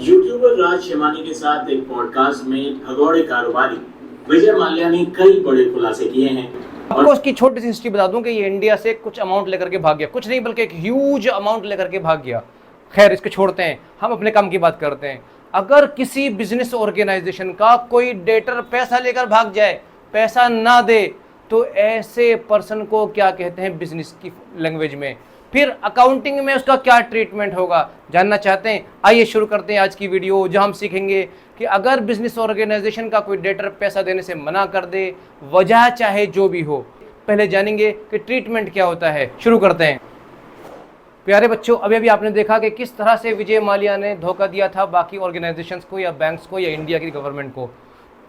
YouTuber राज शेमानी के साथ एक पॉडकास्ट में भगौड़े कारोबारी विजय माल्या ने कई बड़े खुलासे किए हैं। आपको उसकी छोटी सी हिस्ट्री बता दूं कि ये इंडिया से कुछ अमाउंट लेकर के भाग गया, कुछ नहीं बल्कि एक ह्यूज अमाउंट लेकर के भाग गया। खैर, इसको छोड़ते हैं, हम अपने काम की बात करते हैं। अगर किसी बिजनेस ऑर्गेनाइजेशन का कोई डेटर पैसा लेकर भाग जाए, पैसा ना दे, तो ऐसे पर्सन को क्या कहते हैं बिजनेस की लैंग्वेज में? फिर अकाउंटिंग में उसका क्या ट्रीटमेंट होगा, जानना चाहते हैं? आइए शुरू करते हैं आज की वीडियो, जहां हम सीखेंगे कि अगर बिजनेस ऑर्गेनाइजेशन का कोई डेटर पैसा देने से मना कर दे, वजह चाहे जो भी हो, पहले जानेंगे कि ट्रीटमेंट क्या होता है। शुरू करते हैं। प्यारे बच्चों, अभी आपने देखा कि किस तरह से विजय माल्या ने धोखा दिया था बाकी ऑर्गेनाइजेशंस को या बैंक्स को या इंडिया की गवर्नमेंट को।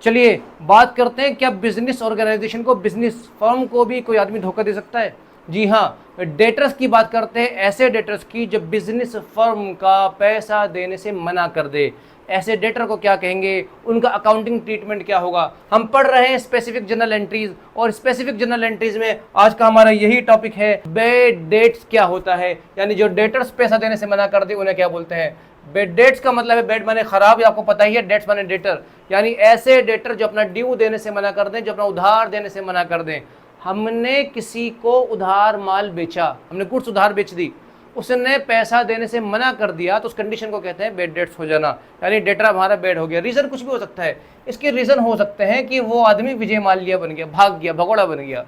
चलिए बात करते हैं, क्या बिजनेस ऑर्गेनाइजेशन को, बिजनेस फर्म को भी कोई आदमी धोखा दे सकता है? जी हाँ, डेटर्स की बात करते हैं, ऐसे डेटर्स की जो बिजनेस फर्म का पैसा देने से मना कर दे। ऐसे डेटर को क्या कहेंगे, उनका अकाउंटिंग ट्रीटमेंट क्या होगा? हम पढ़ रहे हैं स्पेसिफिक जर्नल एंट्रीज, और स्पेसिफिक जर्नल एंट्रीज में आज का हमारा यही टॉपिक है, बैड डेट्स क्या होता है। यानी जो डेटर्स पैसा देने से मना कर दे उन्हें क्या बोलते हैं? बैड डेट्स का मतलब है, बैड माने खराब, आपको पता ही है, डेट्स माने डेटर, यानी ऐसे डेटर जो अपना ड्यू देने से मना कर दें, जो अपना उधार देने से मना कर दें। हमने किसी को उधार माल बेचा, हमने गुड्स उधार बेच दी, उसने पैसा देने से मना कर दिया, तो उस कंडीशन को कहते हैं बैड डेट्स हो जाना, यानी डेटर हमारा बैड हो गया। रीज़न कुछ भी हो सकता है, इसके रीज़न हो सकते हैं कि वो आदमी विजय माल्या बन गया, भाग गया, भगोड़ा बन गया।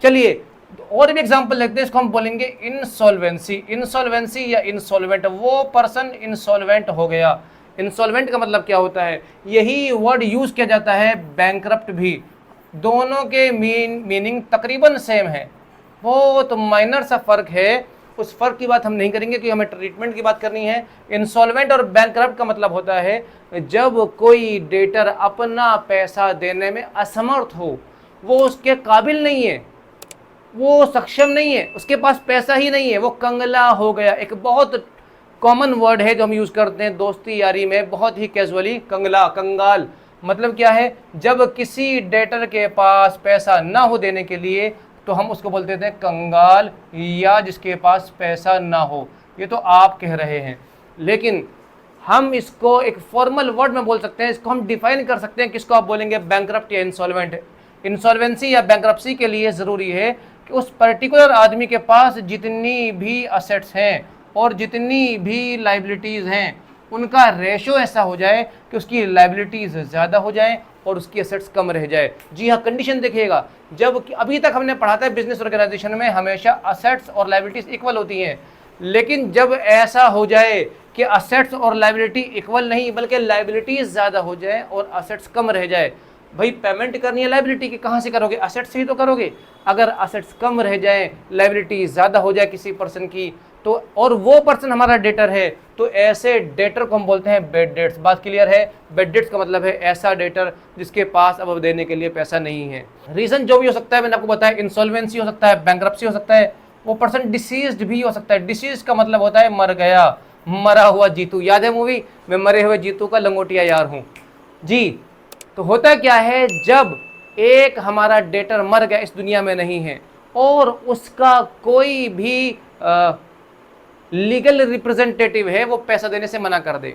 चलिए और भी एग्जांपल देखते हैं, इसको हम बोलेंगे इंसॉल्वेंसी। इंसॉल्वेंसी या इंसॉल्वेंट, वो पर्सन इंसॉल्वेंट हो गया। इंसॉल्वेंट का मतलब क्या होता है? यही वर्ड यूज किया जाता है बैंकरप्ट भी। दोनों के मीनिंग तकरीबन सेम है, बहुत माइनर सा फर्क है। उस फर्क की बात हम नहीं करेंगे कि हमें ट्रीटमेंट की बात करनी है। इंसॉल्वेंट और बैंकरप्ट का मतलब होता है जब कोई डेटर अपना पैसा देने में असमर्थ हो, वो उसके काबिल नहीं है, वो सक्षम नहीं है, उसके पास पैसा ही नहीं है, वो कंगला हो गया। एक बहुत कॉमन वर्ड है जो हम यूज़ करते हैं दोस्ती यारी में बहुत ही कैजुअली, कंगला, कंगाल। मतलब क्या है? जब किसी डेटर के पास पैसा ना हो देने के लिए, तो हम उसको बोलते थे कंगाल, या जिसके पास पैसा ना हो। ये तो आप कह रहे हैं, लेकिन हम इसको एक फॉर्मल वर्ड में बोल सकते हैं, इसको हम डिफाइन कर सकते हैं। किसको आप बोलेंगे? बैंकरप्ट या इंसॉल्वेंट। इंसॉल्वेंसी या बैंकरप्सी के लिए ज़रूरी है कि उस पर्टिकुलर आदमी के पास जितनी भी असेट्स हैं और जितनी भी लाइबिलिटीज़ हैं, उनका रेशो ऐसा हो जाए कि उसकी लाइबिलिटीज़ ज़्यादा हो जाए और उसकी असेट्स कम रह जाए। जी हाँ, कंडीशन देखिएगा, जब अभी तक हमने पढ़ा था बिजनेस ऑर्गेनाइजेशन में हमेशा असेट्स और लाइबिलिटीज़ इक्वल होती हैं, लेकिन जब ऐसा हो जाए कि असेट्स और लाइबिलिटी इक्वल नहीं बल्कि लाइबिलिटीज़ ज़्यादा हो जाए और असेट्स कम रह जाए, भाई पेमेंट करनी है लाइबिलिटी की, कहाँ से करोगे? असेट्स से ही तो करोगे। अगर असेट्स कम रह जाए, लाइबिलिटी ज़्यादा हो जाए किसी पर्सन की, तो और वो पर्सन हमारा डेटर है, तो ऐसे डेटर को हम बोलते हैं बैड डेट्स। बात क्लियर है? बैड डेट्स का मतलब है ऐसा डेटर जिसके पास अब देने के लिए पैसा नहीं है। रीज़न जो भी हो सकता है मैंने आपको बताया, इंसॉल्वेंसी हो सकता है, बैंकरप्सी हो सकता है, वो पर्सन डिसीज्ड भी हो सकता है। डिसीज का मतलब होता है मर गया, मरा हुआ जीतू। याद है मूवी, मैं मरे हुए जीतू का लंगोटिया यार हूँ जी। तो होता क्या है, जब एक हमारा डेटर मर गया, इस दुनिया में नहीं है, और उसका कोई भी लीगल रिप्रेजेंटेटिव है, वो पैसा देने से मना कर दे,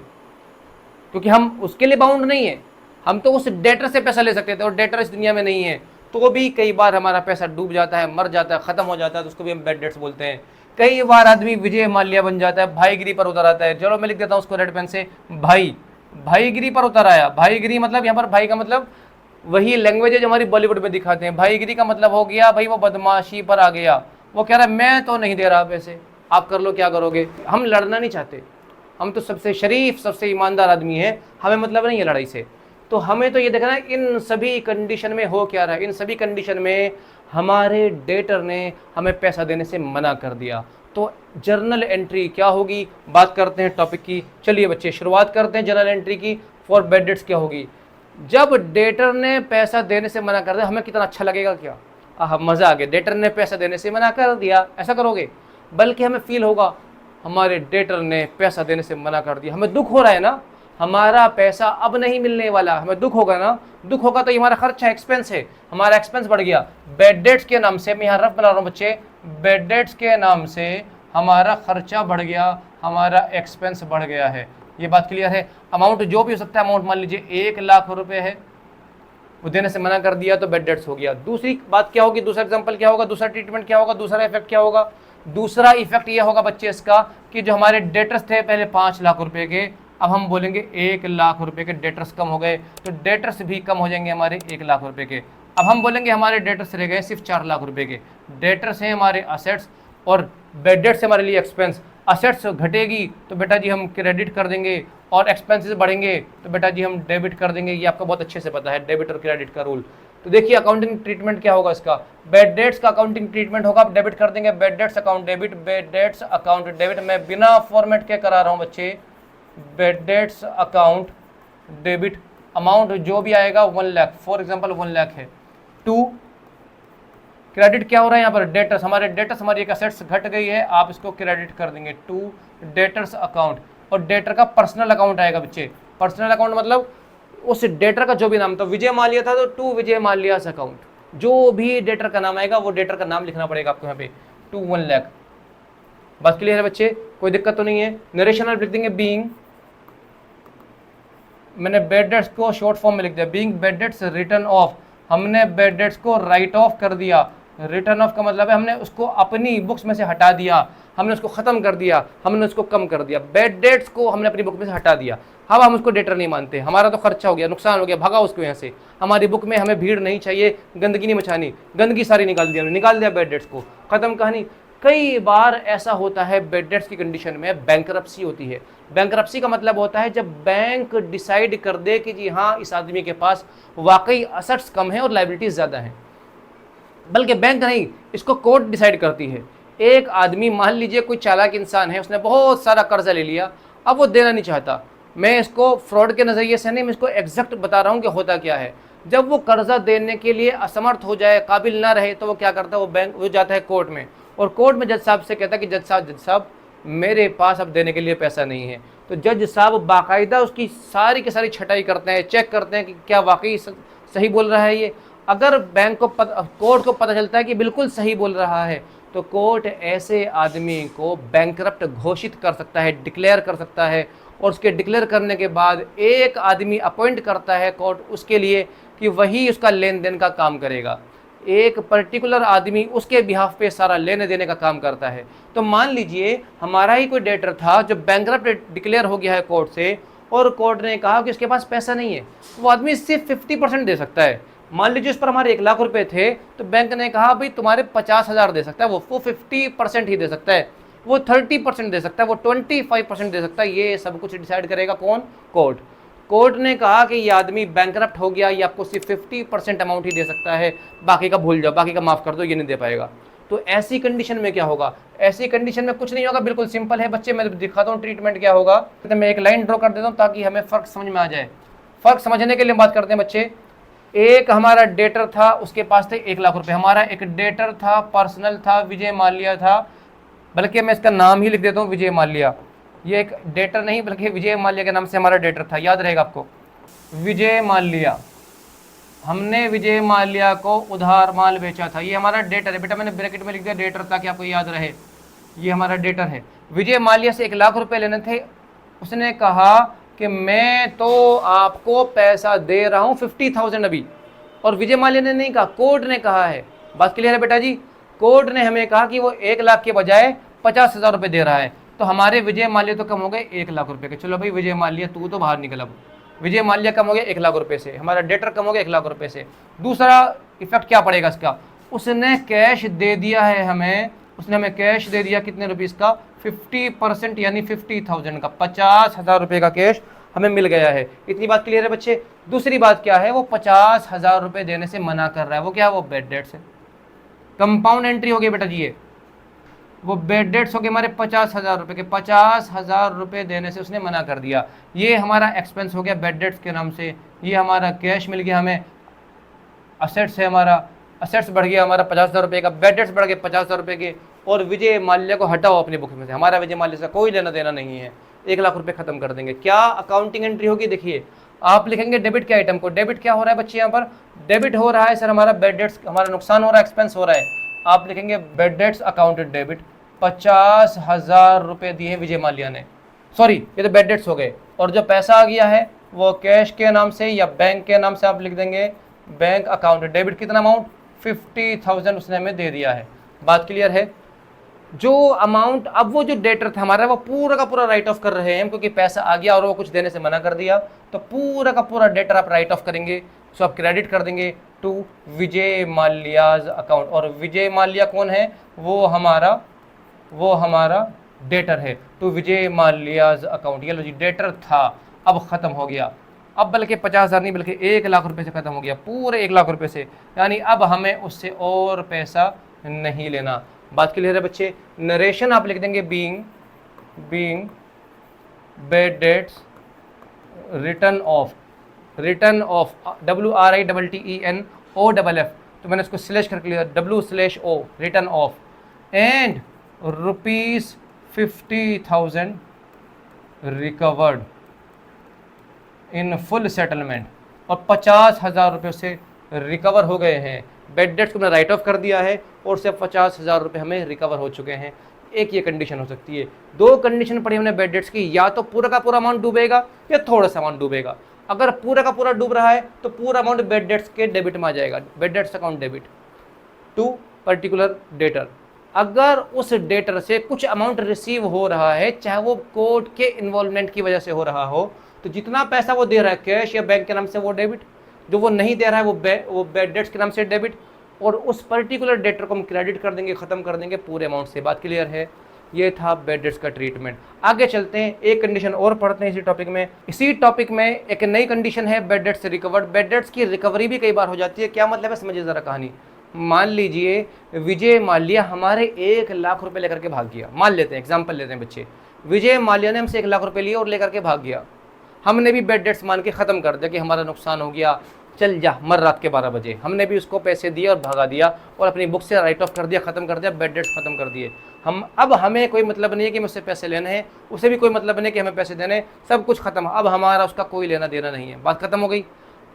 क्योंकि हम उसके लिए बाउंड नहीं है, हम तो उस डेटर से पैसा ले सकते थे, और डेटर इस दुनिया में नहीं है, तो भी कई बार हमारा पैसा डूब जाता है, मर जाता है, ख़त्म हो जाता है, तो उसको भी हम बैड डेट्स बोलते हैं। कई बार आदमी विजय माल्या बन जाता है, भाईगिरी पर उतर आता है। चलो मैं लिख देता हूँ उसको रेड पेन से, भाईगिरी पर उतर आया। भाईगिरी मतलब, यहाँ पर भाई का मतलब वही लैंग्वेज है जो हमारी बॉलीवुड में दिखाते हैं। भाईगिरी का मतलब हो गया भाई वो बदमाशी पर आ गया, वो कह रहा है मैं तो नहीं दे रहा पैसे, आप कर लो क्या करोगे। हम लड़ना नहीं चाहते, हम तो सबसे शरीफ, सबसे ईमानदार आदमी है, हमें मतलब नहीं है लड़ाई से। तो हमें तो ये देखना है इन सभी कंडीशन में हो क्या रहा है। इन सभी कंडीशन में हमारे डेटर ने हमें पैसा देने से मना कर दिया, तो जर्नल एंट्री क्या होगी, बात करते हैं टॉपिक की। चलिए बच्चे शुरुआत करते हैं जर्नल एंट्री की। फॉर बैड डेट्स क्या होगी? जब डेटर ने पैसा देने से मना कर दिया, हमें कितना अच्छा लगेगा, क्या मज़ा आ गया, डेटर ने पैसा देने से मना कर दिया, ऐसा करोगे? बल्कि हमें फील होगा हमारे डेटर ने पैसा देने से मना कर दिया, हमें दुख हो रहा है ना, हमारा पैसा अब नहीं मिलने वाला, हमें दुख होगा ना। दुख होगा तो ये हमारा खर्चा, एक्सपेंस है, हमारा एक्सपेंस बढ़ गया। बैड डेट्स के नाम से, मैं यहाँ रफ बना रहा हूँ बच्चे, बैड डेट्स के नाम से हमारा खर्चा बढ़ गया, हमारा एक्सपेंस बढ़ गया है। ये बात क्लियर है। अमाउंट जो भी हो सकता है, अमाउंट मान लीजिए 1,00,000 रुपए है, वो देने से मना कर दिया तो बैड डेट्स हो गया। दूसरी बात क्या होगी, दूसरा एग्जांपल क्या होगा, दूसरा ट्रीटमेंट क्या होगा, दूसरा इफेक्ट क्या होगा? दूसरा इफेक्ट ये होगा बच्चे इसका कि जो हमारे डेटर्स थे पहले 5,00,000 रुपए के, अब हम बोलेंगे 1,00,000 रुपए के डेटर्स कम हो गए, तो डेटर्स भी कम हो जाएंगे हमारे 1,00,000 रुपए के। अब हम बोलेंगे हमारे डेटर्स रह गए सिर्फ 4,00,000 रुपए के। डेटर्स हैं हमारे असेट्स और बैड डेट्स हमारे लिए एक्सपेंस। असेट्स घटेगी तो बेटा जी हम क्रेडिट कर देंगे, और एक्सपेंसेस बढ़ेंगे तो बेटा जी हम डेबिट कर देंगे। ये आपको बहुत अच्छे से पता है डेबिट और क्रेडिट का रूल। तो देखिए अकाउंटिंग ट्रीटमेंट क्या होगा इसका, बैड डेट्स का अकाउंटिंग ट्रीटमेंट होगा, आप डेबिट कर देंगे, bad debts account debit, bad debts account debit. मैं बिना फॉर्मेट के करा रहा हूँ बच्चे, bad debts account debit. Amount जो भी आएगा 1,00,000, फॉर एग्जाम्पल 1,00,000 है। टू क्रेडिट क्या हो रहा है यहाँ पर, डेटर्स, हमारे डेटर्स, हमारी एक असेट्स घट गई है, आप इसको क्रेडिट कर देंगे टू डेटर्स अकाउंट। और डेटर का पर्सनल अकाउंट आएगा बच्चे, पर्सनल अकाउंट मतलब उस डेटर का जो भी नाम था, विजय माल्या था तो टू विजय माल्यास अकाउंट, जो भी डेटर का नाम आएगा वो डेटर का नाम लिखना पड़ेगा आपको यहाँ पे, टू 1,00,000। बात क्लियर है बच्चे, कोई दिक्कत तो नहीं है। नरेशन लिख देंगे बीइंग, मैंने बैड डेट्स को शॉर्ट फॉर्म में लिख दिया, being bad debts return of, हमने बैड डेट्स को राइट ऑफ कर दिया। रिटर्न ऑफ का मतलब है हमने उसको अपनी बुक्स में से हटा दिया, हमने उसको खत्म कर दिया, हमने उसको कम कर दिया। बैड डेट्स को हमने अपनी बुक में से हटा दिया, अब हम उसको डेटर नहीं मानते, हमारा तो खर्चा हो गया, नुकसान हो गया, भगा उसको यहाँ से, हमारी बुक में हमें भीड़ नहीं चाहिए, गंदगी नहीं मचानी, गंदगी सारी निकाल दी हमने, निकाल दिया बैड डेट्स को, खत्म कहानी। कई बार ऐसा होता है बैड डेट्स की कंडीशन में बैंकरप्सी होती है। बैंकरप्सी का मतलब होता है जब बैंक डिसाइड कर दे कि जी हाँ इस आदमी के पास वाकई असेट्स कम है और लायबिलिटीज ज़्यादा हैं, बल्कि बैंक नहीं, इसको कोर्ट डिसाइड करती है। एक आदमी मान लीजिए कोई चालाक इंसान है, उसने बहुत सारा कर्जा ले लिया, अब वो देना नहीं चाहता। मैं इसको फ्रॉड के नज़रिए से नहीं, मैं इसको एग्जैक्ट बता रहा हूँ कि होता क्या है। जब वो कर्जा देने के लिए असमर्थ हो जाए, काबिल ना रहे, तो वो क्या करता है, वो जाता है कोर्ट में, और कोर्ट में जज साहब से कहता है कि जज साहब मेरे पास अब देने के लिए पैसा नहीं है। तो जज साहब बाकायदा उसकी सारी की सारी छटाई करते हैं, चेक करते हैं कि क्या वाकई सही बोल रहा है ये। अगर बैंक को कोर्ट को पता चलता है कि बिल्कुल सही बोल रहा है, तो कोर्ट ऐसे आदमी को बैंकरप्ट घोषित कर सकता है, डिक्लेयर कर सकता है। और उसके डिक्लेयर करने के बाद एक आदमी अपॉइंट करता है कोर्ट उसके लिए कि वही उसका लेन देन का काम करेगा। एक पर्टिकुलर आदमी उसके बिहाफ पे सारा लेने देने का काम करता है। तो मान लीजिए हमारा ही कोई डेटर था जो बैंकरप्ट डिक्लेयर हो गया है कोर्ट से, और कोर्ट ने कहा कि उसके पास पैसा नहीं है, वो आदमी सिर्फ 50% दे सकता है। मान लीजिए उस पर हमारे 1,00,000 रुपए थे, तो बैंक ने कहा भाई तुम्हारे 50,000 दे सकता है, वो 50% ही दे सकता है, वो 30% दे सकता है, वो 25% दे सकता है। ये सब कुछ डिसाइड करेगा कौन, कोर्ट। कोर्ट ने कहा कि ये आदमी बैंकरप्ट हो गया, ये आपको सिर्फ 50% अमाउंट ही दे सकता है, बाकी का भूल जाओ, बाकी का माफ़ कर दो, ये नहीं दे पाएगा। तो ऐसी कंडीशन में क्या होगा, ऐसी कंडीशन में कुछ नहीं होगा, बिल्कुल सिंपल है बच्चे, मैं दिखाता हूँ ट्रीटमेंट क्या होगा। तो मैं एक लाइन ड्रॉ कर देता हूँ ताकि हमें फ़र्क समझ में आ जाए। फ़र्क समझने के लिए बात करते हैं बच्चे। एक हमारा डेटर था, उसके पास थे 1,00,000 रुपए, हमारा एक डेटर था, पर्सनल था, विजय माल्या था, बल्कि मैं इसका नाम ही लिख देता हूँ विजय माल्या। ये एक डेटर नहीं बल्कि विजय माल्या के नाम से हमारा डेटर था, याद रहेगा आपको, विजय माल्या। हमने विजय माल्या को उधार माल बेचा था, ये हमारा डेटर है। बेटा मैंने ब्रैकेट में लिख दिया डेटर ताकि आपको याद रहे, ये हमारा डेटर है। विजय माल्या से 1,00,000 रुपए लेने थे, उसने कहा कि मैं तो आपको पैसा दे रहा हूँ 50,000 अभी, और विजय माल्या ने नहीं कहा, कोर्ट ने कहा है। बात क्लियर है बेटा जी, कोर्ट ने हमें कहा कि वो 1,00,000 के बजाय 50,000 रुपये दे रहा है, तो हमारे विजय माल्या तो कम हो गए 1,00,000 रुपये के। चलो भाई विजय माल्या तू तो बाहर निकल, अब विजय माल्या कम हो गया 1,00,000 रुपये से, हमारा डेटर कम हो गया 1,00,000 रुपये से। दूसरा इफेक्ट क्या पड़ेगा इसका, उसने कैश दे दिया है हमें, उसने हमें कैश दे दिया कितने रुपीज़ का, 50% यानी 50,000 का, 50,000 रुपये का कैश हमें मिल गया है। इतनी बात क्लियर है बच्चे। दूसरी बात क्या है, वो 50,000 रुपये देने से मना कर रहा है, वो क्या, वो बैड डेट्स है, कंपाउंड एंट्री हो गई बेटा जी, ये वो बैड डेट्स हो गए हमारे 50,000 रुपये के, 50,000 रुपये देने से उसने मना कर दिया। ये हमारा एक्सपेंस हो गया बैड डेट्स के नाम से, ये हमारा कैश मिल गया हमें, असेट्स है हमारा, असेट्स बढ़ गया हमारा 50,000 रुपये का, बैड डेट्स बढ़ गए 50,000 रुपये के। और विजय माल्या को हटाओ अपनी बुक में से, हमारा विजय माल्या से कोई लेना देना नहीं है, 1,00,000 रुपये खत्म कर देंगे। क्या अकाउंटिंग एंट्री होगी, देखिए आप लिखेंगे डेबिट के आइटम को। डेबिट क्या हो रहा है बच्चे, यहाँ पर डेबिट हो रहा है सर हमारा बैड डेट्स, हमारा नुकसान हो रहा है, एक्सपेंस हो रहा है। आप लिखेंगे बैड डेट्स अकाउंटेड डेबिट, 50,000 रुपये दिए विजय माल्या ने, सॉरी ये तो बैड डेट्स हो गए। और जो पैसा आ गया है वो कैश के नाम से या बैंक के नाम से आप लिख देंगे बैंक अकाउंट डेबिट, कितना अमाउंट 50,000 उसने हमें दे दिया है। बात क्लियर है। जो अमाउंट अब वो जो डेटर था हमारा वो पूरा का पूरा राइट ऑफ कर रहे हैं हम, क्योंकि पैसा आ गया और वो कुछ देने से मना कर दिया, तो पूरा का पूरा डेटर आप राइट ऑफ करेंगे। सो आप क्रेडिट कर देंगे टू विजय माल्याज अकाउंट। और विजय माल्या कौन है? वो हमारा डेटर है, टू विजय माल्याज अकाउंट। ये लो जी डेटर था, अब ख़त्म हो गया। अब बल्कि 50,000 नहीं बल्कि 1 लाख रुपए से ख़त्म हो गया, पूरे 1 लाख रुपए से, यानी अब हमें उससे और पैसा नहीं लेना। बात क्लियर है बच्चे। नरेशन आप लिख देंगे being bad debts return of WRITTENOFF, तो मैंने इसको स्लैश करके लिया W/O return of and ₹50,000 recovered in full settlement, और 50,000 रुपये से रिकवर हो गए हैं। बैड डेट्स को मैंने राइट ऑफ कर दिया है और सिर्फ 50,000 रुपये हमें रिकवर हो चुके हैं। एक ये कंडीशन हो सकती है। दो कंडीशन पड़ी हमने बैड डेट्स की, या तो पूरा का पूरा अमाउंट डूबेगा या थोड़ा सा अमाउंट डूबेगा। अगर पूरा का पूरा डूब रहा है तो पूरा अमाउंट बैड डेट्स के डेबिट में आ जाएगा, bad debts account debit to particular debtor. अगर उस डेटर से कुछ अमाउंट रिसीव हो रहा है, चाहे वो कोर्ट के इन्वॉल्वमेंट की वजह से हो रहा हो, तो जितना पैसा वो दे रहा है कैश या बैंक के नाम से वो डेबिट, जो वो नहीं दे रहा है वो बैड डेट्स के नाम से डेबिट, और उस पर्टिकुलर डेटर को हम क्रेडिट कर देंगे, ख़त्म कर देंगे पूरे अमाउंट से। बात क्लियर है। ये था बैड डेट्स का ट्रीटमेंट। आगे चलते हैं, एक कंडीशन और पढ़ते हैं इसी टॉपिक में। एक नई कंडीशन है bad debts recovered. Bad debts की रिकवरी भी कई बार हो जाती है। क्या मतलब है, समझिए ज़रा कहानी। मान लीजिए विजय माल्या हमारे 1 लाख रुपए लेकर के भाग गया। मान लेते हैं, एग्जाम्पल लेते हैं बच्चे। विजय माल्या ने हमसे 1 लाख रुपए लिए और लेकर के भाग गया। हमने भी बैड डेट्स मान के ख़त्म कर दिया कि हमारा नुकसान हो गया, चल जा मर रात के 12 बजे। हमने भी उसको पैसे दिए और भगा दिया और अपनी बुक से राइट ऑफ कर दिया, ख़त्म कर दिया, बैड डेट्स ख़त्म कर दिए। अब हमें कोई मतलब नहीं है कि मुझसे पैसे लेने हैं, उसे भी कोई मतलब नहीं है कि हमें पैसे देने, सब कुछ ख़त्म। अब हमारा उसका कोई लेना देना नहीं है, बात ख़त्म हो गई।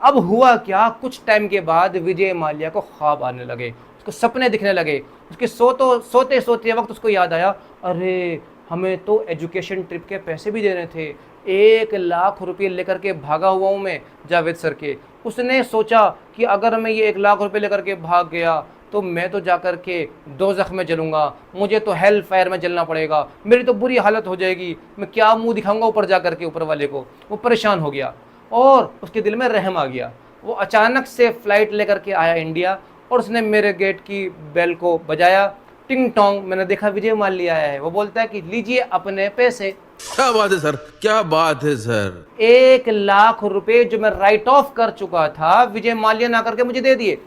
अब हुआ क्या, कुछ टाइम के बाद विजय माल्या को ख्वाब आने लगे, उसको सपने दिखने लगे। उसके सोते सोते वक्त उसको याद आया, अरे हमें तो एजुकेशन ट्रिप के पैसे भी देने थे, 1 लाख रुपये लेकर के भागा हुआ हूँ मैं जावेद सर के। उसने सोचा कि अगर मैं ये 1 लाख रुपये लेकर के भाग गया तो मैं तो जाकर के दोज़ख में जलूँगा, मुझे तो हेल फायर में जलना पड़ेगा, मेरी तो बुरी हालत हो जाएगी, मैं क्या मुंह दिखाऊंगा ऊपर जाकर के ऊपर वाले को। वो परेशान हो गया और उसके दिल में रहम आ गया। वो अचानक से फ़्लाइट लेकर के आया इंडिया और उसने मेरे गेट की बेल को बजाया, टिंग टोंग। मैंने देखा विजय माल्या आया है। वो बोलता है कि लीजिए अपने पैसे। क्या बात है सर, क्या बात है सर। 1 लाख रुपए जो मैं राइट ऑफ कर चुका था, विजय माल्या ने आकर के मुझे दे दिए।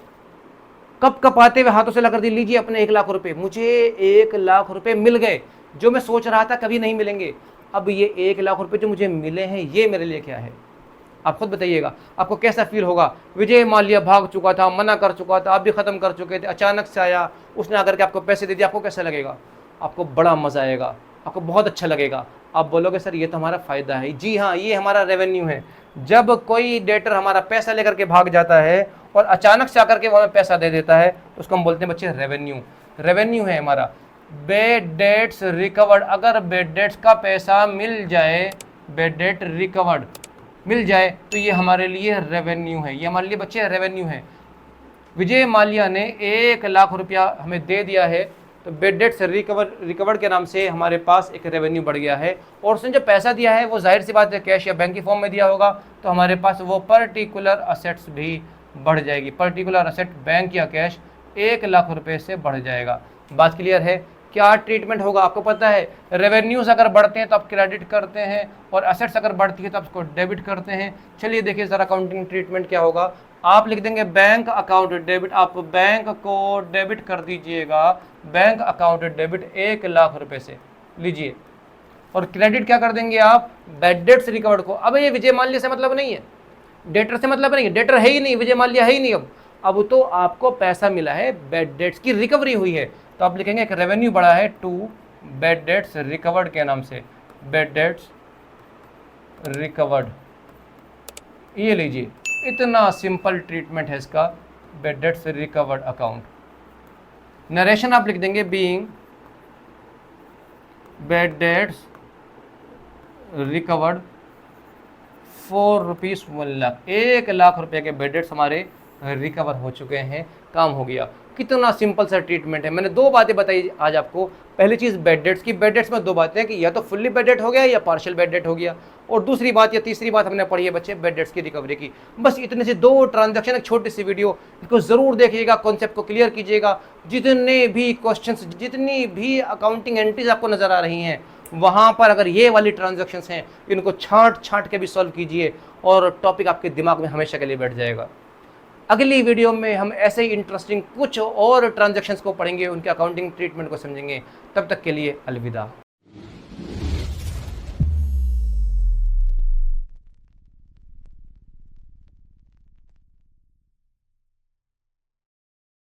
कप कपाते हुए हाथों से ला कर दी, लीजिए अपने 1 लाख रुपए। मुझे 1 लाख रुपए मिल गए, जो मैं सोच रहा था कभी नहीं मिलेंगे। अब ये 1 लाख रुपए जो मुझे मिले हैं, ये मेरे लिए क्या है? आप खुद बताइएगा, आपको कैसा फील होगा? विजय माल्या भाग चुका था, मना कर चुका था, आप भी ख़त्म कर चुके थे, अचानक से आया, उसने आकर के आपको पैसे दे दिया, आपको कैसा लगेगा? आपको बड़ा मज़ा आएगा, आपको बहुत अच्छा लगेगा। आप बोलोगे सर ये तो हमारा फ़ायदा है। जी हाँ, ये हमारा रेवेन्यू है। जब कोई डेटर हमारा पैसा लेकर के भाग जाता है और अचानक से आकर के वो हमें पैसा दे देता है, तो उसको हम बोलते हैं बच्चे रेवेन्यू है हमारा। बैड डेट्स रिकवर्ड, अगर बैड डेट्स का पैसा मिल जाए, बैड डेट रिकवर्ड मिल जाए, तो ये हमारे लिए रेवेन्यू है, ये हमारे लिए बच्चे रेवेन्यू है। विजय माल्या ने 1 लाख रुपया हमें दे दिया है, तो बैड डेट्स रिकवर्ड के नाम से हमारे पास एक रेवेन्यू बढ़ गया है। और उसने जो पैसा दिया है वो जाहिर सी बात है कैश या बैंक की फॉर्म में दिया होगा, तो हमारे पास वो पर्टिकुलर असेट्स भी बढ़ जाएगी। पर्टिकुलर असेट बैंक या कैश 1 लाख रुपये से बढ़ जाएगा। बात क्लियर है? क्या ट्रीटमेंट होगा आपको पता है? रेवेन्यूज़ अगर बढ़ते हैं तो आप क्रेडिट करते हैं, और असेट्स अगर बढ़ती है तो आप उसको डेबिट करते हैं। चलिए देखिए ज़रा अकाउंटिंग ट्रीटमेंट क्या होगा। आप लिख देंगे बैंक अकाउंट डेबिट, आप बैंक को डेबिट कर दीजिएगा, बैंक अकाउंट डेबिट 1 लाख रुपये से लीजिए। और क्रेडिट क्या कर देंगे आप? बैड डेट्स रिकवर्ड को। अब ये विजय माल्या से मतलब नहीं है, डेटर से मतलब नहीं है, डेटर है ही नहीं, विजय माल्या है ही नहीं। अब तो आपको पैसा मिला है, बैड डेट्स की रिकवरी हुई है, तो आप लिखेंगे एक रेवेन्यू बढ़ा है टू बैड डेट्स रिकवर्ड के नाम से, बैड डेट्स रिकवर्ड। ये लीजिए, इतना सिंपल ट्रीटमेंट है इसका, bad debts recovered account. Narration आप लिख देंगे being bad debts recovered 4 rupees 1 lakh, 1 lakh रुपए के बेड डेट्स हमारे रिकवर हो चुके हैं, काम हो गया। कितना सिंपल सा ट्रीटमेंट है। मैंने 2 बातें बताई आज आपको। पहली चीज़ बेड डेट्स की, बेड डेट्स में 2 बातें हैं कि या तो फुल्ली बेड डेट हो गया या पार्शियल बेड डेट हो गया, और दूसरी बात या तीसरी बात हमने पढ़ी है बच्चे बेड डेट्स की रिकवरी की। बस इतने से 2 ट्रांजैक्शन, एक छोटी सी वीडियो, इसको ज़रूर देखिएगा, कॉन्सेप्ट को क्लियर कीजिएगा। जितने भी क्वेश्चंस, जितनी भी अकाउंटिंग एंट्रीज आपको नज़र आ रही हैं, वहाँ पर अगर ये वाली ट्रांजैक्शंस हैं, इनको छांट के भी सॉल्व कीजिए और टॉपिक आपके दिमाग में हमेशा के लिए बैठ जाएगा। अगली वीडियो में हम ऐसे ही इंटरेस्टिंग कुछ और ट्रांजैक्शंस को पढ़ेंगे, उनके अकाउंटिंग ट्रीटमेंट को समझेंगे। तब तक के लिए अलविदा।